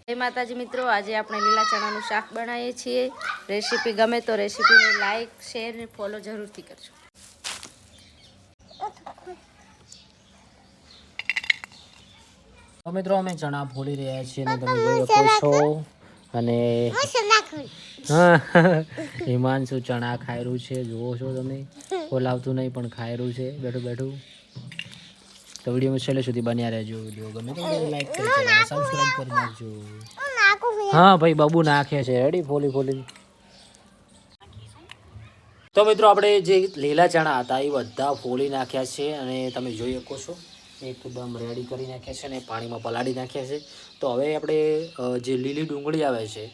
જય માતાજી મિત્રો, આજે આપણે લીલા ચણાનું શાક બનાવીએ છીએ। રેસીપી ગમે તો રેસીપીને લાઈક શેર અને ફોલો જરૂરથી કરજો। તો મિત્રો અમે ચણા ફોલી રહ્યા છીએ અને તમે જોઈ શકો છો અને હિમાંશુ ચણા ખાઈ રહ્યું છે, જુઓ છો તમે, ફોલાવતું નહીં પણ ખાઈ રહ્યું છે બેઠું બેઠું। તો વિડીયોમાં છેલ્લે સુધી બન્યા રહેજો। વિડીયો ગમે તો લાઈક કરી સબસ્ક્રાઇબ કરી નાખજો। હા ભાઈ બાબુ નાખે છે, રેડી ફોલી ફોલી। તો મિત્રો આપણે જે લીલા ચણા હતા એ બધા ફોલી નાખ્યા છે અને તમે જોઈ શકો છો એકદમ રેડી કરી નાખ્યા છે અને પાણીમાં પલાળી નાખ્યા છે। તો હવે આપણે જે લીલી ડુંગળી આવે છે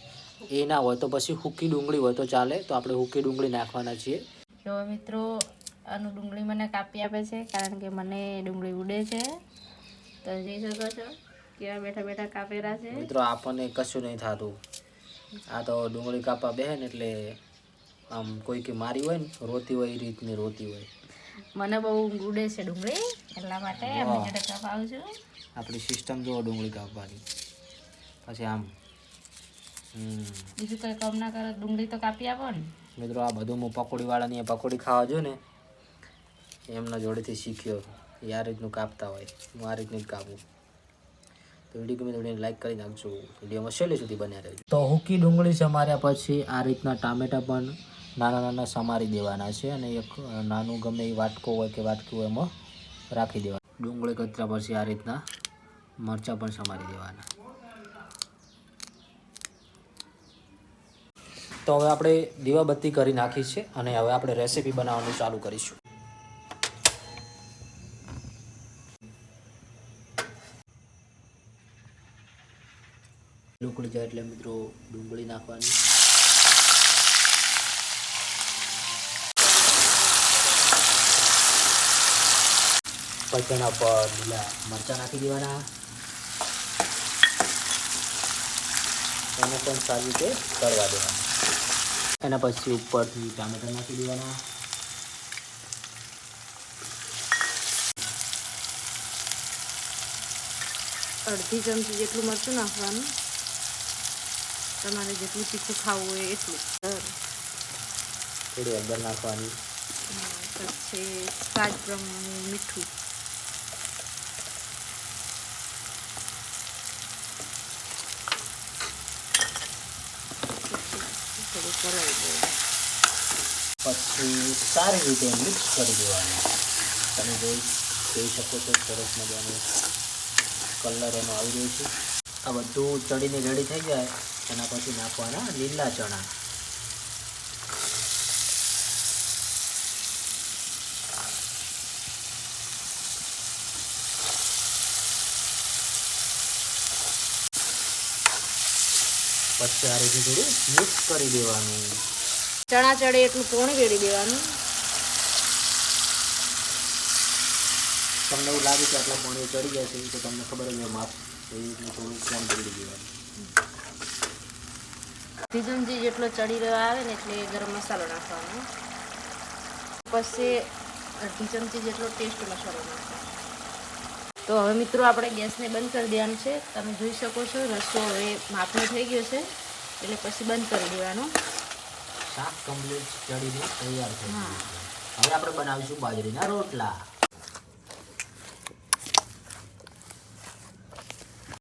એ ના હોય તો પછી સૂકી ડુંગળી હોય તો ચાલે, તો આપણે સૂકી ડુંગળી નાખવાના છીએ। જો મિત્રો આનું ડુંગળી મને કાપી આપે છે કારણ કે મને ડુંગળી ઉડે છે, તો જોઈ શકો છો કેવા બેઠા બેઠા કાપેલા છે। મિત્રો આપણને કશું નહીં થતું, આ તો ડુંગળી કાપવા બેહે ને એટલે આમ કોઈ કે મારી હોય ને રોતી હોય એ રીતની રોતી હોય। મને બહુ ઉડે છે ડુંગળી, એટલા માટે એમની જોડે કાપાવું છું। આપણી સિસ્ટમ જો ડુંગળી કાપવાની પછી આમ બીજું કંઈ કામ ના કરે, ડુંગળી તો કાપી આપો ને। મિત્રો આ બધું હું પકોડીવાળાની પકોડી ખાવા જો ને એમના જોડેથી શીખ્યો, એ આ રીતનું કાપતા હોય, હું આ રીતનું જ કાપું। તો વિડીયો ગમે તો લાઈક કરી નાખજો, વિડીયોમાં છેલ્લે સુધી બન્યા રહેજો। તો સૂકી ડુંગળી સમાર્યા પછી આ રીતના ટામેટા પણ નાના નાના સમારી દેવાના છે અને એક નાનું ગમે એ વાટકો હોય કે વાટકી હોય એમાં રાખી દેવાના। ડુંગળી કતરા પછી આ રીતના મરચાં પણ સમારી દેવાના। તો હવે આપણે દીવાબત્તી કરી નાખી છે અને હવે આપણે રેસીપી બનાવવાનું ચાલુ કરીશું। ઉકળી જાય એટલે મિત્રો ડુંગળી નાખવાની, પછી એના પર લીલા મરચાં નાખી દેવાના, એને પણ સારી રીતે કરવા દેવાના। એના પછી ઉપરથી ટામેટા નાખી દેવાના, અડધી ચમચી જેટલું મરચું નાખવાનું, તમારે જેટલું તીખું ખાવું હોય એટલું। થોડી હળદર નાખવાની, પછી સ્વાદ પ્રમાણે મીઠું, થોડું કરાવી દેવાનું, પછી સારી રીતે મિક્સ કરી દેવાનું। તમે જોઈ શકો છો સરસ મજાનો કલર એનો આવી રહ્યો છે। આ બધું ચડીને રેડી થઈ જાય એના પછી નાખવાના લીલા ચણા, પછી આ રીતે થોડું મિક્સ કરી દેવાનું। ચણા ચડે એટલું પાણી રેડી દેવાનું। તમને એવું લાગે કે આટલા પાણી ચડી જાય છે તો તમને ખબર જ હોય માપ, એ રીતનું થોડું કમ રેડી દેવાનું। અડધી ચમચી જેટલો ચડી રહ્યો આવે ને એટલે ગરમ મસાલો નાખવાનો, પછી અડધી ચમચી જેટલો ટેસ્ટ મસાલો નાખવાનો। તો હવે મિત્રો આપણે ગેસને બંધ કરી દેવાનું છે। તમે જોઈ શકો છો રસો હવે માપનો થઈ ગયો છે એટલે પછી બંધ કરી દેવાનો। શાક કમ્પ્લીટ ચડીને તૈયાર થઈ ગયું છે। હવે આપણે બનાવીશું બાજરીના રોટલા।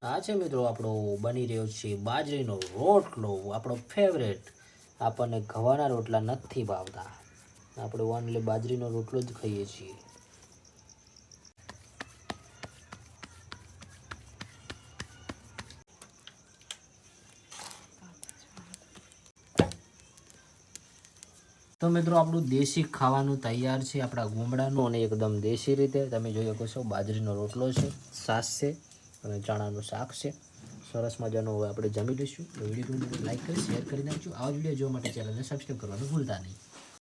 આ છે મિત્રો આપણો બની રહ્યો છે બાજરીનો રોટલો, આપણો ફેવરેટ। આપણને ઘઉંના રોટલા નથી ભાવતા, આપણે ઓનલી બાજરીનો રોટલો જ ખાઈએ છીએ। તો મિત્રો આપણું દેશી ખાવાનું તૈયાર છે, આપણા ગામડાનું અને એકદમ દેશી રીતે। તમે જોઈ શકો છો બાજરીનો રોટલો છે, છાશ છે અને ચણાનું શાક છે, સરસ મજાનો। હવે આપણે જમી લઈશું। વિડીયો લાઈક કરી શેર કરી નાખજો। આવા વિડીયો જોવા માટે ચેનલને સબસ્ક્રાઈબ કરવાનું ભૂલતા નહીં।